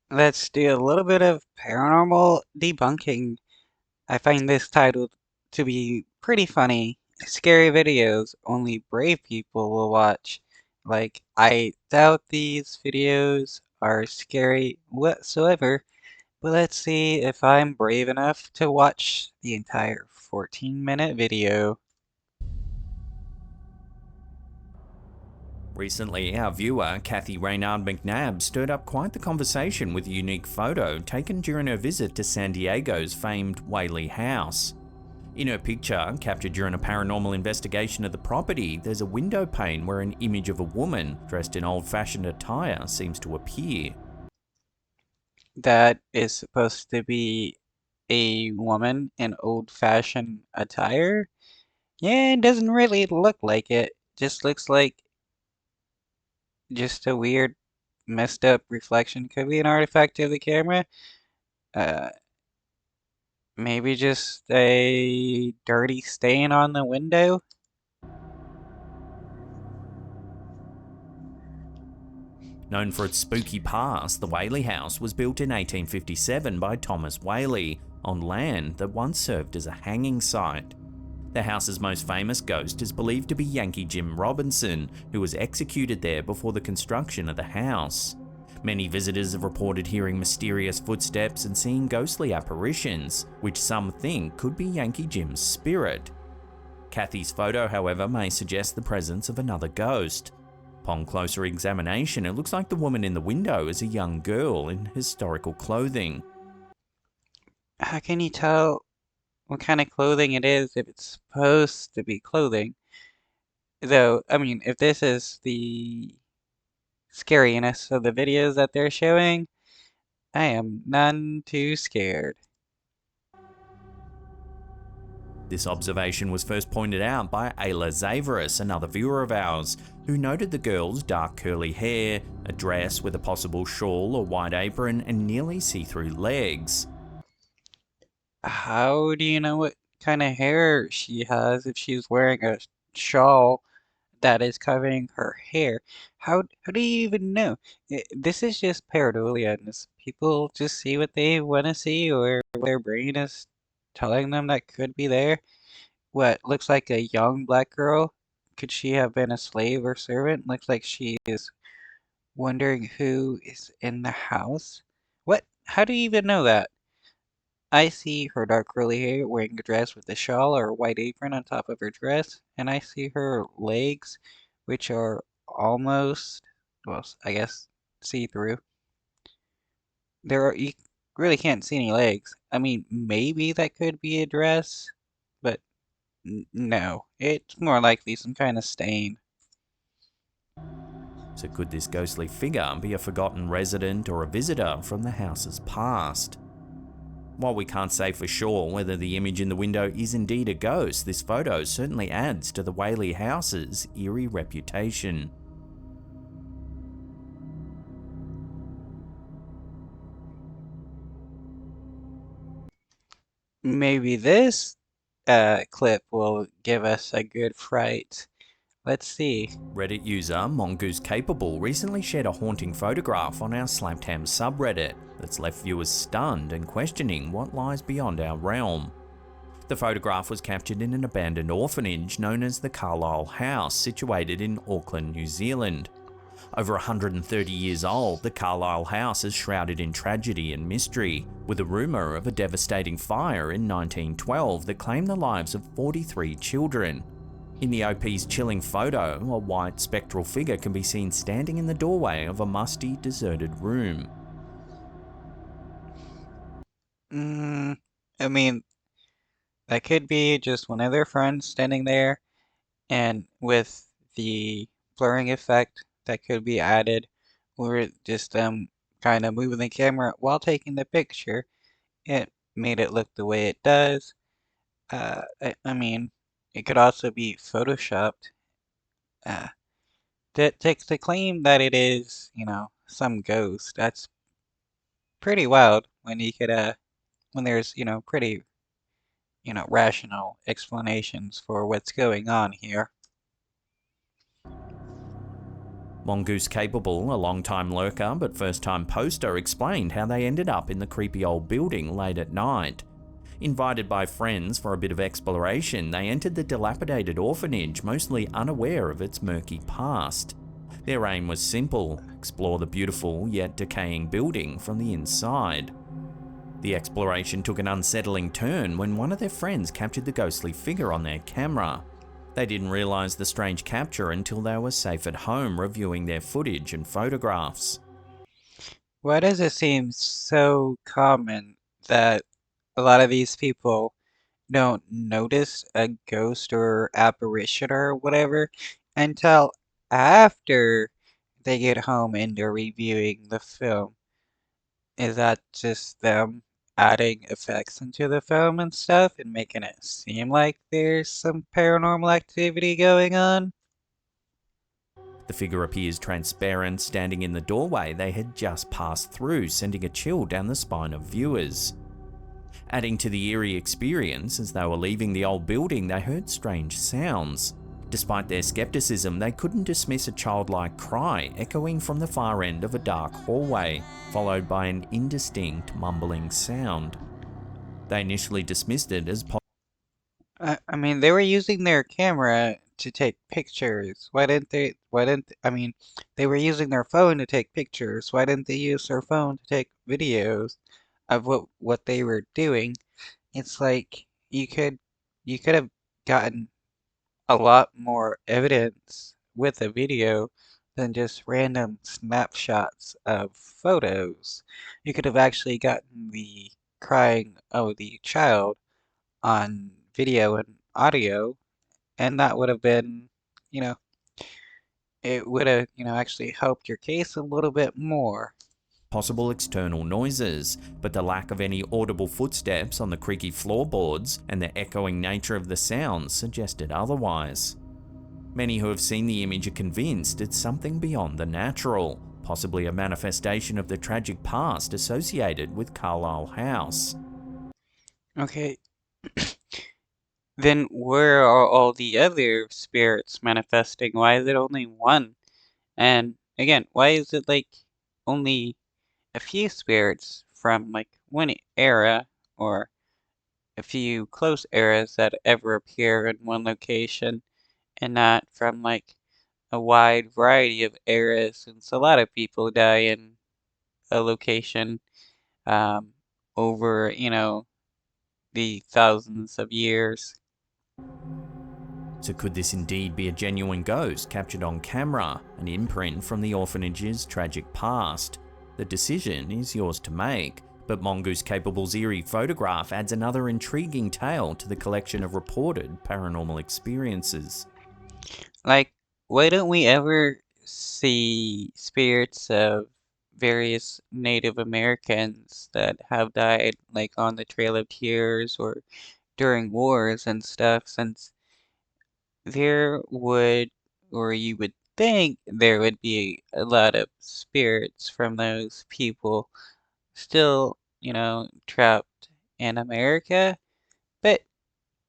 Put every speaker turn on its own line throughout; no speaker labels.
Let's do a little bit of paranormal debunking. I find this title to be pretty funny. Scary videos only brave people will watch. Like, I doubt these videos are scary whatsoever, but let's see if I'm brave enough to watch the entire 14-minute video.
Recently, our viewer, Kathy Raynard McNabb, stirred up quite the conversation with a unique photo taken during her visit to San Diego's famed Whaley house. In her picture, captured during a paranormal investigation of the property, there's a window pane where an image of a woman dressed in old-fashioned attire seems to appear.
That is supposed to be a woman in old-fashioned attire? Yeah, it doesn't really look like it. Just looks like just a weird, messed up reflection. Could be an artifact of the camera. Uh, Maybe just a dirty stain on the window.
Known for its spooky past, the Whaley house was built in 1857 by Thomas Whaley on land that once served as a hanging site. The house's most famous ghost is believed to be Yankee Jim Robinson, who was executed there before the construction of the house. Many visitors have reported hearing mysterious footsteps and seeing ghostly apparitions, which some think could be Yankee Jim's spirit. Kathy's photo, however, may suggest the presence of another ghost. Upon closer examination, it looks like the woman in the window is a young girl in historical clothing.
How can you tell what kind of clothing it is if it's supposed to be clothing? Though, I mean, if this is the scariness of the videos that they're showing, I am none too scared.
This observation was first pointed out by Ayla Zavaris, another viewer of ours, who noted the girl's dark curly hair, a dress with a possible shawl or white apron, and nearly see-through legs.
How do you know what kind of hair she has if she's wearing a shawl that is covering her hair? How do you even know? This is just pareidolia, and this people just see what they want to see, or what their brain is telling them that could be there. What looks like a young black girl? Could she have been a slave or servant? Looks like she is wondering who is in the house. What? How do you even know that? I see her dark curly hair wearing a dress with a shawl or a white apron on top of her dress, and I see her legs, which are almost, well, I guess, see-through. You really can't see any legs. I mean, maybe that could be a dress, but no, it's more likely some kind of stain.
So could this ghostly figure be a forgotten resident or a visitor from the house's past? While we can't say for sure whether the image in the window is indeed a ghost, this photo certainly adds to the Whaley house's eerie reputation.
Maybe this clip will give us a good fright. Let's see.
Reddit user Mongoose Capable recently shared a haunting photograph on our Slapped Ham subreddit that's left viewers stunned and questioning what lies beyond our realm. The photograph was captured in an abandoned orphanage known as the Carlisle House, situated in Auckland, New Zealand. Over 130 years old, the Carlisle House is shrouded in tragedy and mystery, with a rumour of a devastating fire in 1912 that claimed the lives of 43 children. In the OP's chilling photo, a white spectral figure can be seen standing in the doorway of a musty, deserted room.
Mm, I mean, that could be just one of their friends standing there, and with the blurring effect that could be added, or just them kind of moving the camera while taking the picture, it made it look the way it does. I mean, it could also be photoshopped. Uh, to claim that it is, some ghost, that's pretty wild when you could, when there's, pretty, rational explanations for what's going on here.
Mongoose Capable, a long-time lurker but first-time poster, explained how they ended up in the creepy old building late at night. Invited by friends for a bit of exploration, they entered the dilapidated orphanage, mostly unaware of its murky past. Their aim was simple: explore the beautiful yet decaying building from the inside. The exploration took an unsettling turn when one of their friends captured the ghostly figure on their camera. They didn't realise the strange capture until they were safe at home reviewing their footage and photographs.
Why does it seem so common that a lot of these people don't notice a ghost or apparition or whatever until after they get home and they're reviewing the film? Is that just them adding effects into the film and stuff and making it seem like there's some paranormal activity going on?
The figure appears transparent, standing in the doorway they had just passed through, sending a chill down the spine of viewers. Adding to the eerie experience, as they were leaving the old building, they heard strange sounds. Despite their skepticism, they couldn't dismiss a childlike cry echoing from the far end of a dark hallway, followed by an indistinct mumbling sound. They initially dismissed it as
I mean, they were using their camera to take pictures. They were using their phone to take pictures. Why didn't they use their phone to take videos of what they were doing? It's like you could have gotten a lot more evidence with a video than just random snapshots of photos. You could have actually gotten the crying of the child on video and audio, and that would have been, you know, it would have, actually helped your case a little bit more.
possible external noises, but the lack of any audible footsteps on the creaky floorboards and the echoing nature of the sounds suggested otherwise. Many who have seen the image are convinced it's something beyond the natural, possibly a manifestation of the tragic past associated with Carlisle House.
Okay, then where are all the other spirits manifesting? Why is it only one? And again, why is it like only a few spirits from like one era or a few close eras that ever appear in one location and not from like a wide variety of eras, since a lot of people die in a location um, over, the thousands of years.
So could this indeed be a genuine ghost captured on camera, an imprint from the orphanage's tragic past? The decision is yours to make, but Mongoose Capable's eerie photograph adds another intriguing tale to the collection of reported paranormal experiences.
Like, why don't we ever see spirits of various Native Americans that have died, like on the Trail of Tears or during wars and stuff, since there would, or you would think there would be a lot of spirits from those people still, trapped in America, but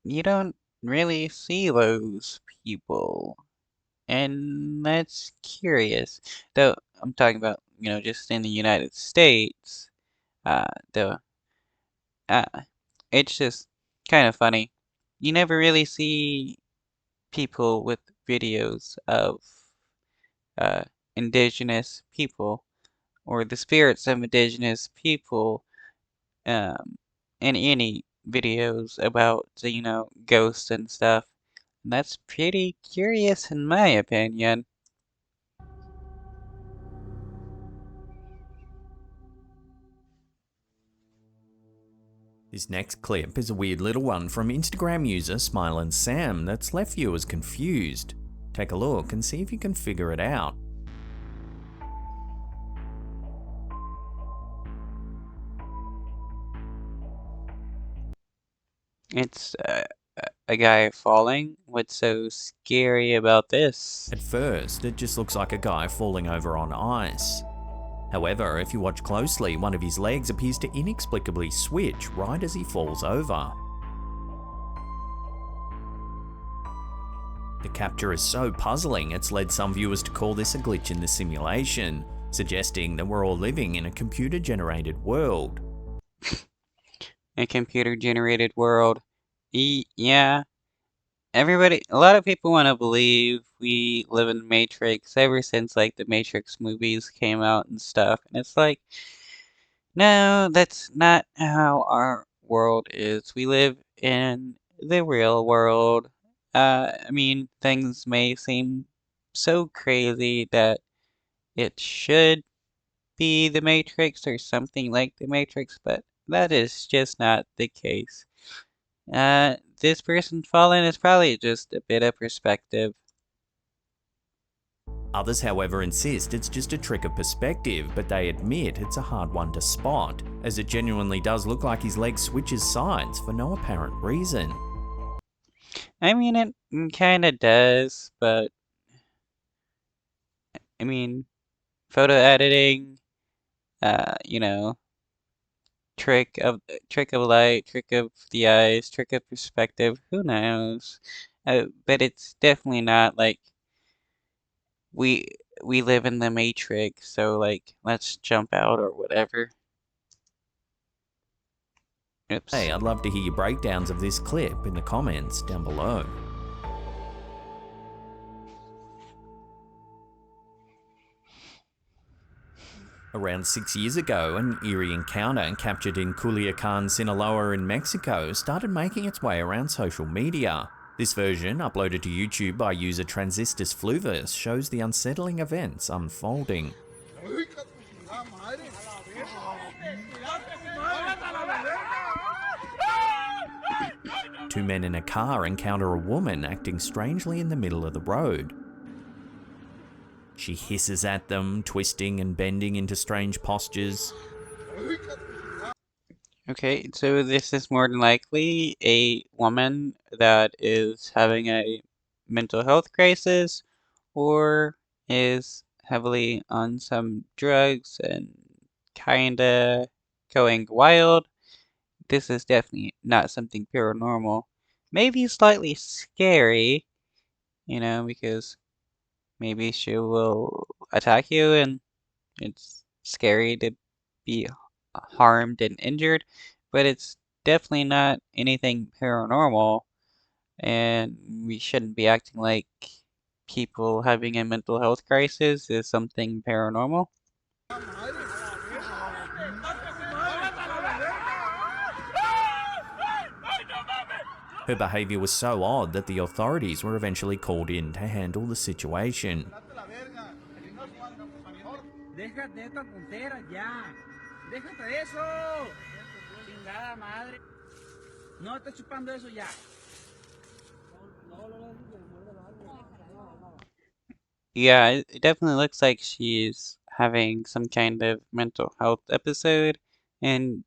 you don't really see those people. And that's curious. Though I'm talking about, just in the United States, though, uh, it's just kind of funny. You never really see people with videos of uh, indigenous people or the spirits of indigenous people um, in any videos about, ghosts and stuff. And that's pretty curious in my opinion.
This next clip is a weird little one from Instagram user Smilin' Sam that's left viewers confused. Take a look and see if you can figure it out.
It's a guy falling. What's so scary about this?
At first, it just looks like a guy falling over on ice. However, if you watch closely, one of his legs appears to inexplicably switch right as he falls over. The capture is so puzzling it's led some viewers to call this a glitch in the simulation, suggesting that we're all living in a computer-generated world.
A computer-generated world. Yeah. A lot of people want to believe we live in the Matrix ever since like the Matrix movies came out and stuff. And it's like, no, that's not how our world is. We live in the real world. I mean, things may seem so crazy that it should be the Matrix or something like the Matrix, but that is just not the case. This person falling is probably just a bit of perspective.
Others, however, insist it's just a trick of perspective, but they admit it's a hard one to spot, as it genuinely does look like his leg switches sides for no apparent reason.
I mean, it kinda does, but I mean, photo editing, you know, trick of light, trick of the eyes, trick of perspective, who knows? But it's definitely not like we we live in the Matrix, so like let's jump out or whatever.
Hey,
Oops.
I'd love to hear your breakdowns of this clip in the comments down below. Around 6 years ago, an eerie encounter captured in Culiacan, Sinaloa in Mexico started making its way around social media. This version, uploaded to YouTube by user Transistus Fluvis, shows the unsettling events unfolding. Two men in a car encounter a woman acting strangely in the middle of the road. She hisses at them, twisting and bending into strange postures.
Okay, so this is more than likely a woman that is having a mental health crisis or is heavily on some drugs and kinda going wild. This is definitely not something paranormal. Maybe slightly scary, because maybe she will attack you and it's scary to be harmed and injured, but it's definitely not anything paranormal, and we shouldn't be acting like people having a mental health crisis is something paranormal.
Her behaviour was so odd that the authorities were eventually called in to handle the situation.
Yeah, it definitely looks like she's having some kind of mental health episode, and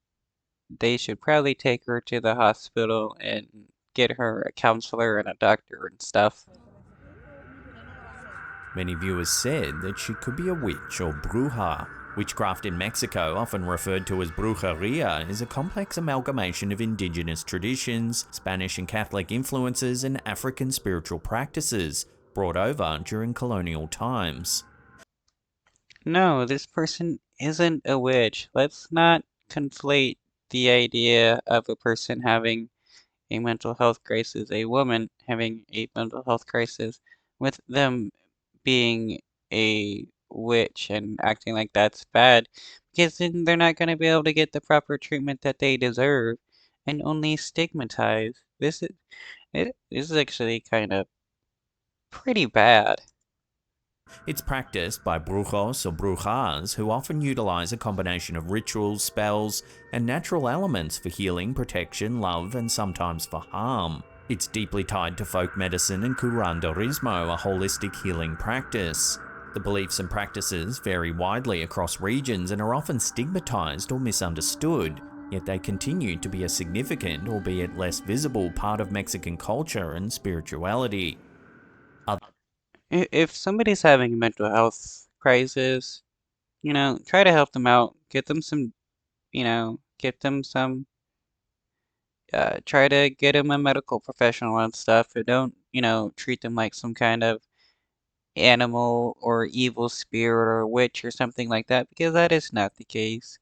they should probably take her to the hospital and get her a counselor and a doctor and stuff.
Many viewers said that she could be a witch or bruja. Witchcraft in Mexico, often referred to as brujeria, is a complex amalgamation of indigenous traditions, Spanish and Catholic influences, and African spiritual practices, brought over during colonial times.
No, this person isn't a witch. Let's not conflate the idea of a person having a mental health crisis, a woman having a mental health crisis, with them being a witch and acting like that's bad, because then they're not going to be able to get the proper treatment that they deserve and only stigmatize. This is actually kind of pretty bad.
It's practiced by brujos or brujas who often utilize a combination of rituals, spells, and natural elements for healing, protection, love, and sometimes for harm. It's deeply tied to folk medicine and curanderismo, a holistic healing practice. The beliefs and practices vary widely across regions and are often stigmatized or misunderstood, yet they continue to be a significant, albeit less visible, part of Mexican culture and spirituality.
If somebody's having a mental health crisis, try to help them out. Get them some, get them some, try to get them a medical professional and stuff. And don't treat them like some kind of animal or evil spirit or witch or something like that, because that is not the case.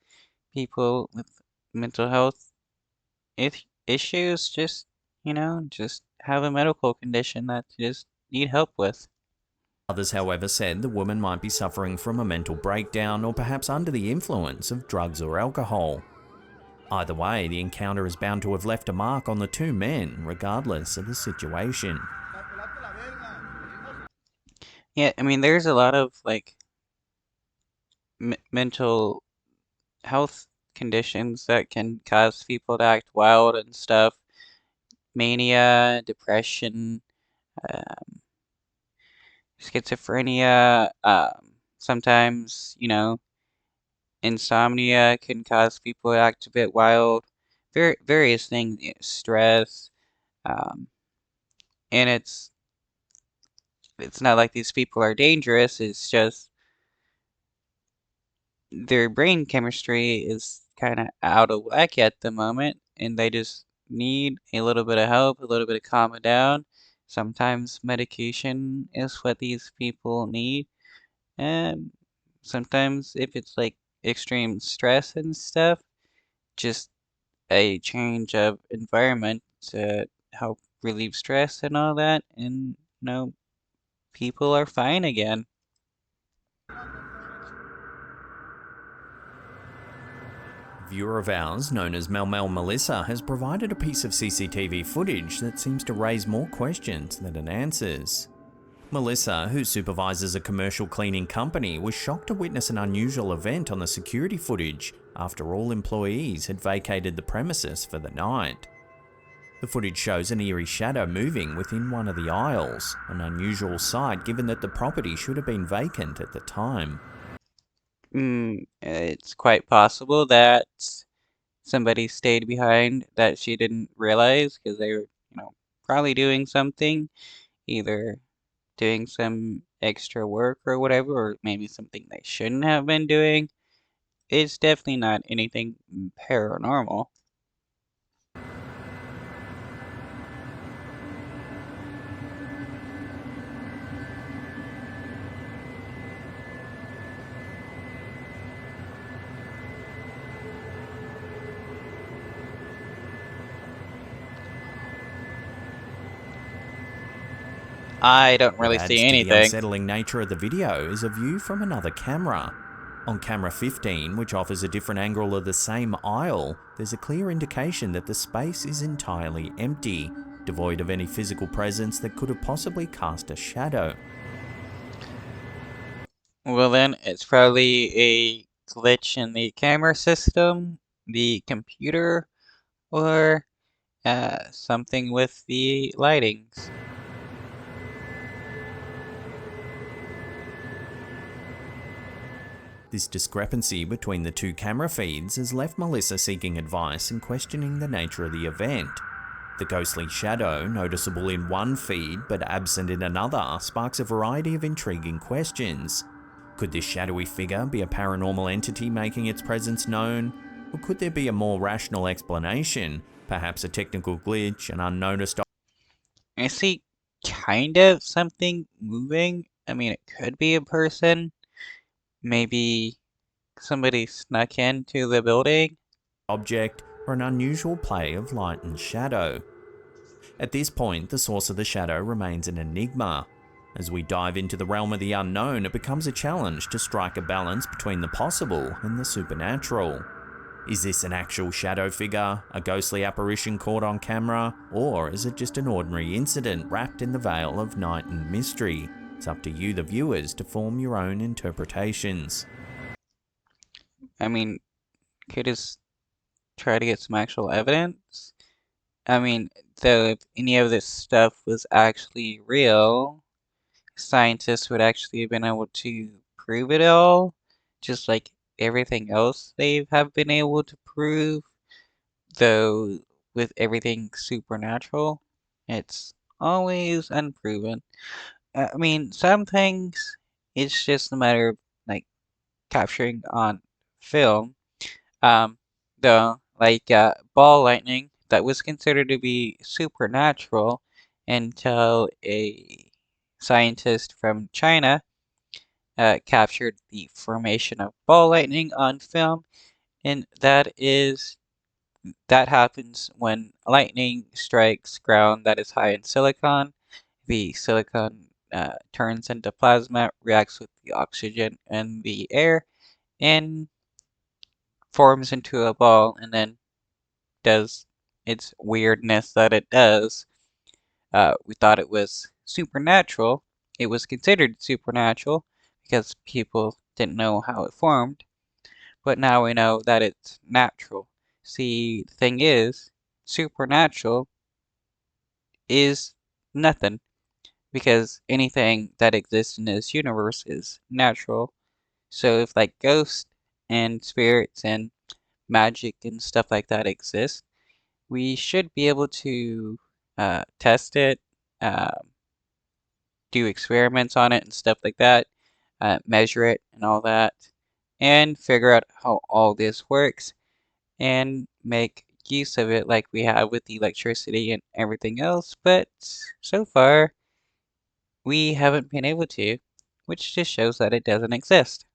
People with mental health issues just have a medical condition that they just need help with.
Others, however, said the woman might be suffering from a mental breakdown or perhaps under the influence of drugs or alcohol. Either way, the encounter is bound to have left a mark on the two men, regardless of the situation.
Yeah, I mean, there's a lot of like mental health conditions that can cause people to act wild and stuff. Mania, depression, um, schizophrenia, sometimes, insomnia can cause people to act a bit wild. Various things, stress, um, and it's not like these people are dangerous. It's just their brain chemistry is kind of out of whack at the moment, and they just need a little bit of help, a little bit of calming down. Sometimes medication is what these people need, and sometimes if it's like extreme stress and stuff, just a change of environment to help relieve stress and all that, and people are fine again.
Viewer of ours, known as Mel Melissa, has provided a piece of CCTV footage that seems to raise more questions than it answers. Melissa, who supervises a commercial cleaning company, was shocked to witness an unusual event on the security footage after all employees had vacated the premises for the night. The footage shows an eerie shadow moving within one of the aisles, an unusual sight given that the property should have been vacant at the time.
It's quite possible that somebody stayed behind that she didn't realize because they were, probably doing something, either doing some extra work or whatever, or maybe something they shouldn't have been doing. It's definitely not anything paranormal. I don't
What
really see
adds to the
anything.
unsettling nature of the video is a view from another camera. On camera 15, which offers a different angle of the same aisle, there's a clear indication that the space is entirely empty, devoid of any physical presence that could have possibly cast a shadow.
Well, then, it's probably a glitch in the camera system, the computer, or something with the lightings.
This discrepancy between the two camera feeds has left Melissa seeking advice and questioning the nature of the event. The ghostly shadow, noticeable in one feed but absent in another, sparks a variety of intriguing questions. Could this shadowy figure be a paranormal entity making its presence known? Or could there be a more rational explanation, perhaps a technical glitch, an unnoticed...
I see kind of something moving. I mean, it could be a person. Maybe somebody snuck into the building.
object, or an unusual play of light and shadow. At this point, the source of the shadow remains an enigma. As we dive into the realm of the unknown, it becomes a challenge to strike a balance between the possible and the supernatural. Is this an actual shadow figure, a ghostly apparition caught on camera, or is it just an ordinary incident wrapped in the veil of night and mystery? It's up to you, the viewers, to form your own interpretations.
I mean, could just try to get some actual evidence. I mean, though, if any of this stuff was actually real, scientists would actually have been able to prove it all, just like everything else they have been able to prove, though with everything supernatural, it's always unproven. I mean, some things it's just a matter of like capturing on film. Um, though, like ball lightning, that was considered to be supernatural, until a scientist from China captured the formation of ball lightning on film, and that happens when lightning strikes ground that is high in silicon. The silicon turns into plasma, reacts with the oxygen in the air, and forms into a ball, and then does its weirdness that it does. We thought it was supernatural. It was considered supernatural because people didn't know how it formed, but now we know that it's natural. See, the thing is, supernatural is nothing because anything that exists in this universe is natural. So if like ghosts and spirits and magic and stuff like that exist, we should be able to test it, do experiments on it and stuff like that, measure it and all that, and figure out how all this works and make use of it like we have with the electricity and everything else. But so far, we haven't been able to, which just shows that it doesn't exist.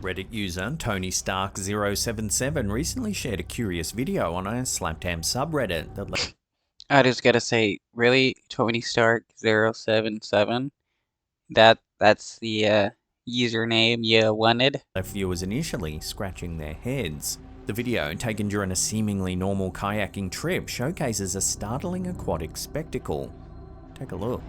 Reddit user Tony Stark 077 recently shared a curious video on a Slaptam subreddit that
I just gotta say, really, Tony Stark 077? That's the username you wanted?
left viewers initially scratching their heads. The video, taken during a seemingly normal kayaking trip, showcases a startling aquatic spectacle. Take a look.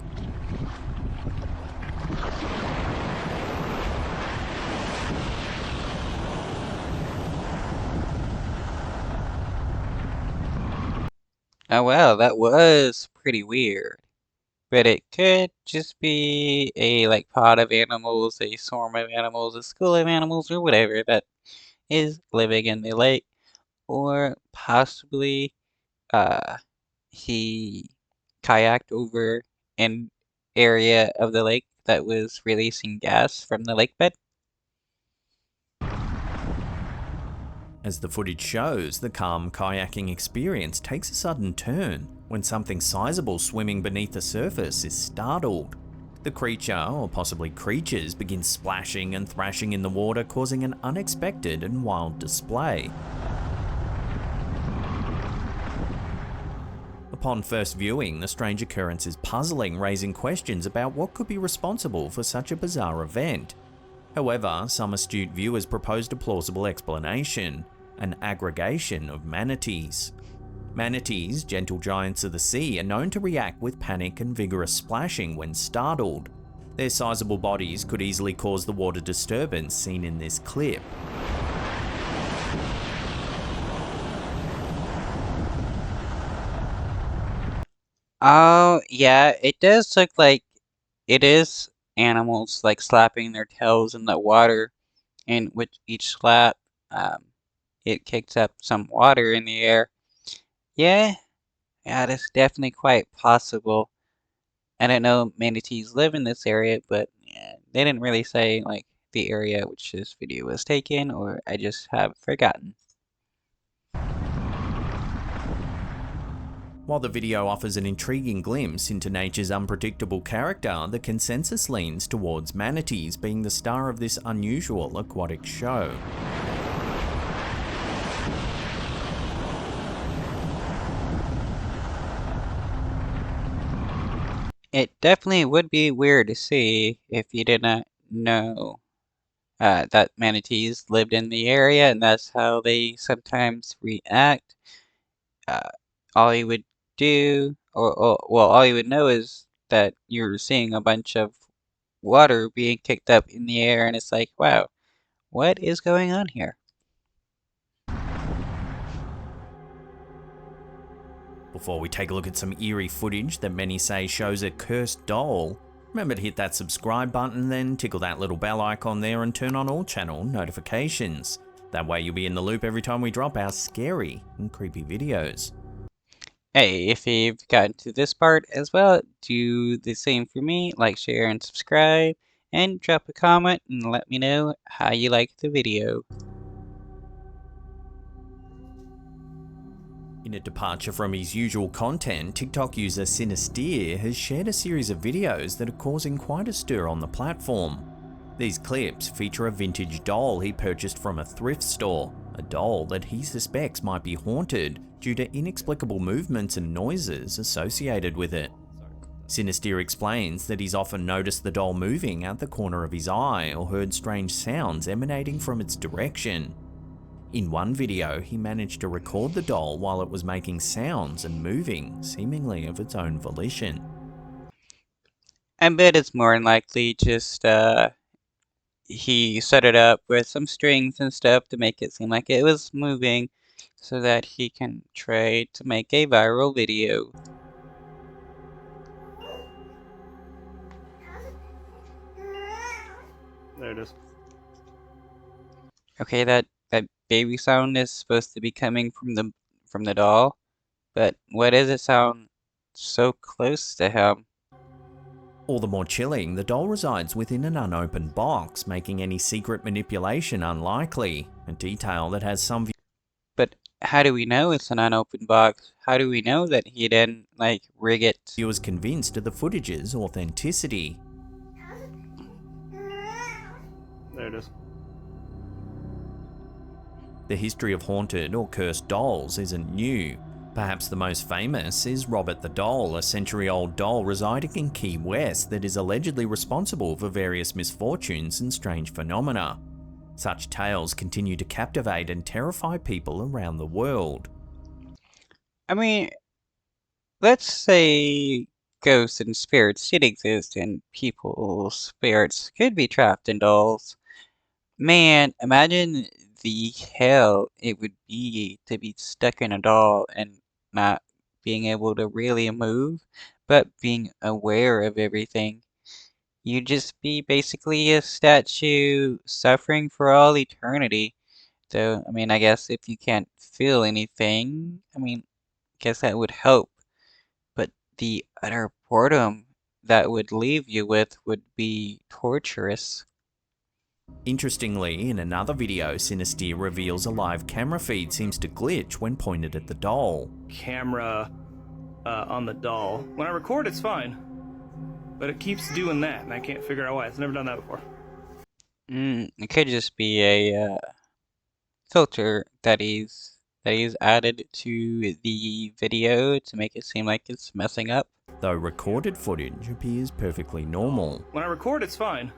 Oh well, that was pretty weird. But it could just be a like pod of animals, a swarm of animals, a school of animals, or whatever that is living in the lake. Or possibly uh he kayaked over an area of the lake that was releasing gas from the lake bed.
As the footage shows, the calm kayaking experience takes a sudden turn when something sizable swimming beneath the surface is startled. The creature, or possibly creatures, begin splashing and thrashing in the water, causing an unexpected and wild display. Upon first viewing, the strange occurrence is puzzling, raising questions about what could be responsible for such a bizarre event. However, some astute viewers proposed a plausible explanation: an aggregation of manatees. Manatees, gentle giants of the sea, are known to react with panic and vigorous splashing when startled. Their sizable bodies could easily cause the water disturbance seen in this clip.
Oh, yeah, it does look like it is animals like slapping their tails in the water, and with each slap, um, it kicks up some water in the air. Yeah, yeah, that's definitely quite possible. I don't know manatees live in this area, but yeah, they didn't really say like the area which this video was taken, or I just have forgotten.
While the video offers an intriguing glimpse into nature's unpredictable character, the consensus leans towards manatees being the star of this unusual aquatic show.
It definitely would be weird to see if you didn't know that manatees lived in the area, and that's how they sometimes react. Uh, all you would do, or well, all you would know is that you're seeing a bunch of water being kicked up in the air, and it's like, wow, what is going on here?
Before we take a look at some eerie footage that many say shows a cursed doll, remember to hit that subscribe button, then tickle that little bell icon there and turn on all channel notifications. That way you'll be in the loop every time we drop our scary and creepy videos.
Hey, if you've gotten to this part as well, do the same for me, like, share, and subscribe. and drop a comment and let me know how you liked the video.
In a departure from his usual content, TikTok user Sinister has shared a series of videos that are causing quite a stir on the platform. These clips feature a vintage doll he purchased from a thrift store, a doll that he suspects might be haunted due to inexplicable movements and noises associated with it. Sinister explains that he's often noticed the doll moving out the corner of his eye or heard strange sounds emanating from its direction. In one video, he managed to record the doll while it was making sounds and moving, seemingly of its own volition.
I bet it's more than likely just he set it up with some strings and stuff to make it seem like it was moving so that he can try to make a viral video.
There it is.
Okay, that baby sound is supposed to be coming from the doll, but why does it sound so close to him?
All the more chilling, the doll resides within an unopened box, making any secret manipulation unlikely, a detail that has some
But how do we know it's an unopened box? How do we know that he didn't, like, rig it?
viewers convinced of the footage's authenticity.
There it is.
The history of haunted or cursed dolls isn't new. Perhaps the most famous is Robert the Doll, a century-old doll residing in Key West that is allegedly responsible for various misfortunes and strange phenomena. Such tales continue to captivate and terrify people around the world.
I mean, let's say ghosts and spirits did exist and people's spirits could be trapped in dolls. Man, imagine the hell it would be to be stuck in a doll and not being able to really move, but being aware of everything. You'd just be basically a statue suffering for all eternity. Though, I mean, I guess if you can't feel anything, I mean, guess that would help. But the utter boredom that would leave you with would be torturous.
Interestingly, in another video, Sinister reveals a live camera feed seems to glitch when pointed at the doll.
Camera on the doll. When I record, it's fine. But it keeps doing that, and I can't figure out why. It's never done that before.
It could just be a filter that he's added to the video to make it seem like it's messing up.
Though recorded footage appears perfectly normal.
When I record, it's fine.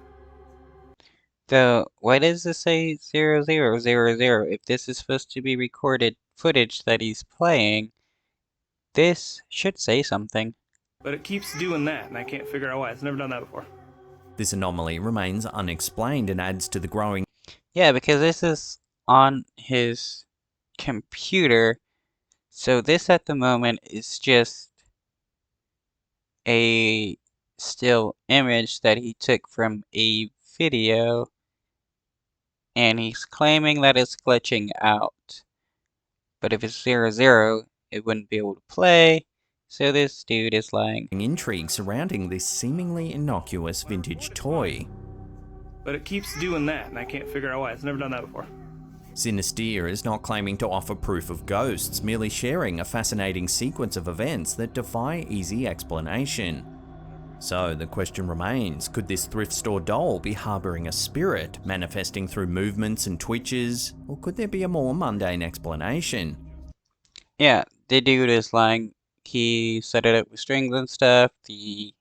Though, why does this say 0000? If this is supposed to be recorded footage that he's playing, this should say something.
But it keeps doing that, and I can't figure out why. It's never done that before.
This anomaly remains unexplained and adds to the growing
Yeah, because this is on his computer, so this at the moment is just a still image that he took from a video, and he's claiming that it's glitching out. But if it's 00, it wouldn't be able to play, so this dude is lying.
intrigue surrounding this seemingly innocuous vintage toy.
But it keeps doing that, and I can't figure out why. It's never done that before.
Sinister is not claiming to offer proof of ghosts, merely sharing a fascinating sequence of events that defy easy explanation. So the question remains, could this thrift store doll be harboring a spirit, manifesting through movements and twitches, or could there be a more mundane explanation?
Yeah, the dude is lying. He set it up with strings and stuff. The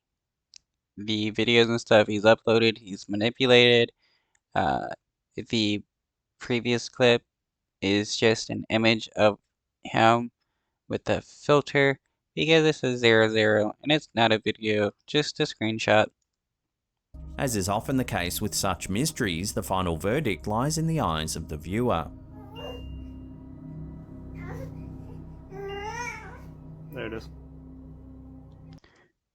videos and stuff he's uploaded, he's manipulated. The previous clip is just an image of him with the filter, because this is 00 and it's not a video, just a screenshot.
As is often the case with such mysteries, the final verdict lies in the eyes of the viewer.
There it is.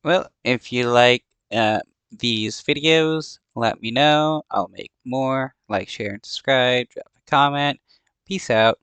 Well, if you like these videos, let me know. I'll make more. Like, share, and subscribe. Drop a comment. Peace out.